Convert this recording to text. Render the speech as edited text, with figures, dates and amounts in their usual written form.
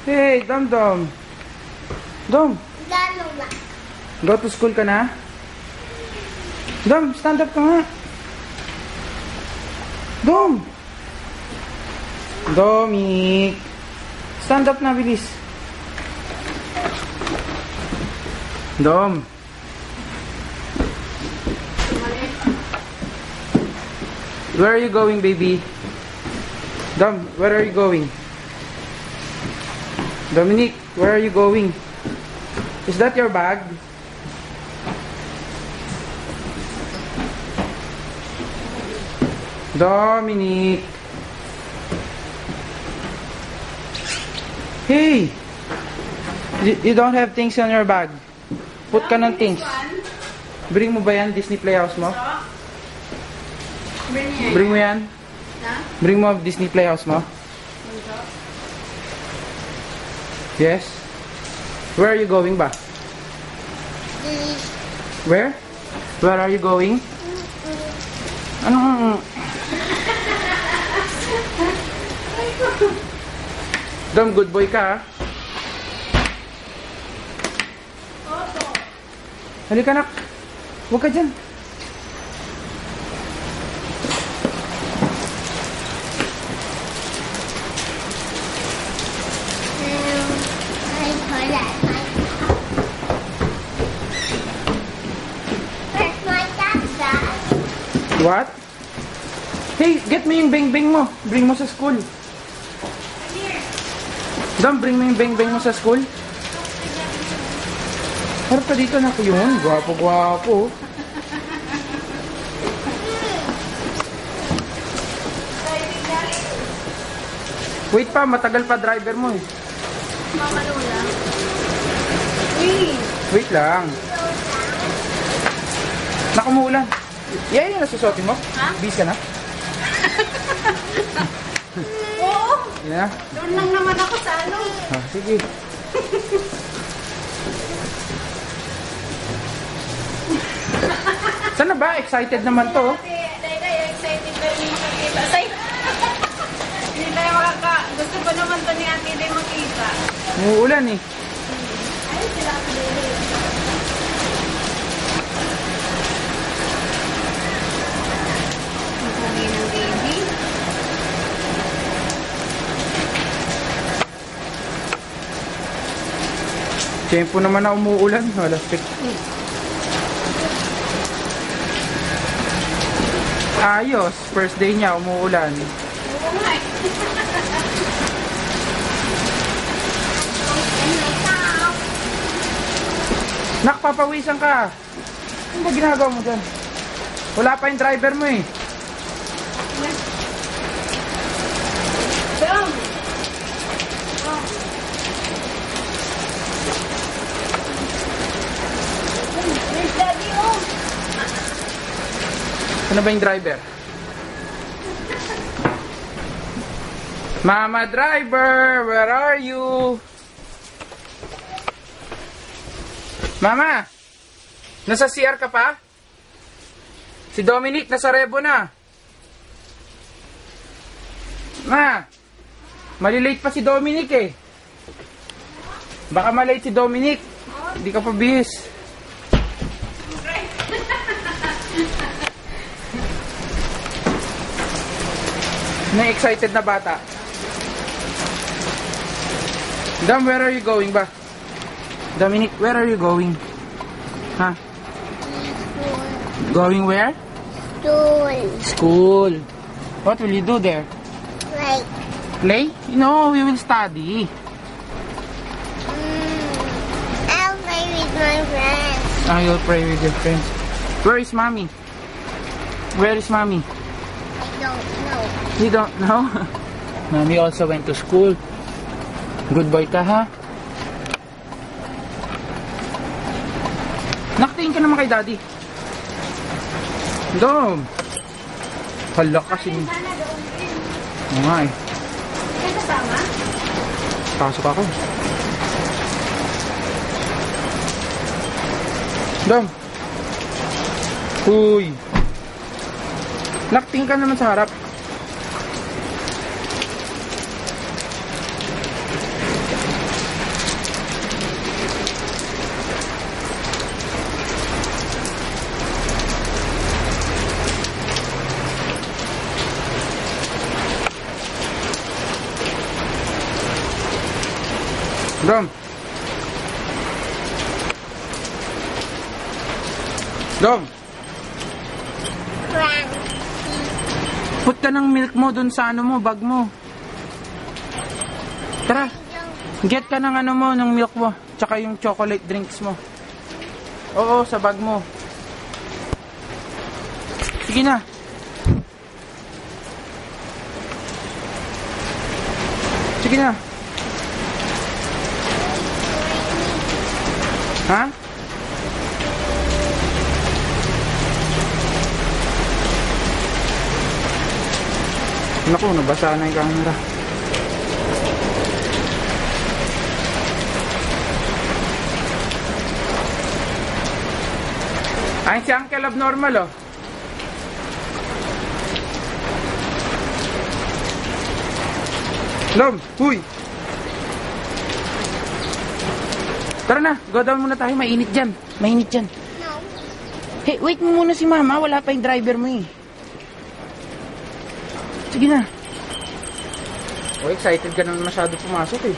Hey, Dom Dom. Dom, Gano'n ba? go to school ka na? Dom, stand up ka nga. Dom. Dominic. Stand up na, bilis. Dom. Where are you going, baby? Dom, where are you going? Dominic, where are you going? Is that your bag? Dominic. Hey! You don't have things on your bag. Put ka ng things. Bring mo ba yan, Disney Playhouse mo? Bring mo yan? Bring mo Disney Playhouse mo? Yes? Where are you going ba? Where? Where are you going? Ano? Dom, good boy ka, ha? Halika, anak. Huwag ka dyan. What? Hey, get me yung beng-beng mo. Bring mo sa school. Dam, bring mo yung beng-beng mo sa school. Harap ka dito na ko yun. Gwapo-gwapo. Wait pa, matagal pa driver mo eh. Mama Lola. Wait lang. Nakumuulan. Yan yung nasusuotin mo? Ha? Bis ka na? Oo. Yan na? Doon lang naman ako sa ano. Ah, sige. Sana ba? Excited naman to. Oh. Dahil excited tayo makakita. Hindi tayo makaka... Gusto pa naman to ni Ate Day makita. Umuulan eh. Ay, sila Ate Day. Ang pogi ng baby. Tempo naman na umuulan. Wala. Ayos. First day niya, umuulan. Oo nga eh. Nakpapawisan ka. Ano ba ginagawa mo dyan? Wala pa yung driver mo eh. Dom! Where's Daddy? Oh! Ano ba yung driver? Mama driver, where are you? Mama! Nasa CR ka pa? Si Dominic, nasa Rebo na. Ma! Malilate pa si Dominic eh. Baka malate si Dominic. Hindi ka pa bihis. Na-excited na bata. Dam, where are you going ba? Dominic, where are you going? Huh? Going where? School. School. What will you do there? Like, Play? No, we will study. I'll play with my friends. Ah, you'll play with your friends. Where is mommy? Where is mommy? I don't know. You don't know? Mommy also went to school. Good boy ka, ha? Nakatingin ka naman kay daddy. Dom! Hala kasi. Oo nga eh. Kaya kasama? Pasok ako. Dom! Uy! Nakatingin ka naman sa harap. Dom. Dom. Put ka ng milk mo dun sa ano mo, bag mo. Tara. Get ka ng ano mo, ng milk mo. Tsaka yung chocolate drinks mo. Oo, sa bag mo. Sige na. Sige na. Ha? Naku, nabasa na yung camera. Ay, si Uncle Abnormal, oh. Lom, huy! Tara na, go down muna tayo. Mainit dyan. Mainit dyan. No. Hey, wait mo muna si Mama. Wala pa yung driver mo eh. Sige na. Oh, excited ka na masyado pumasok eh.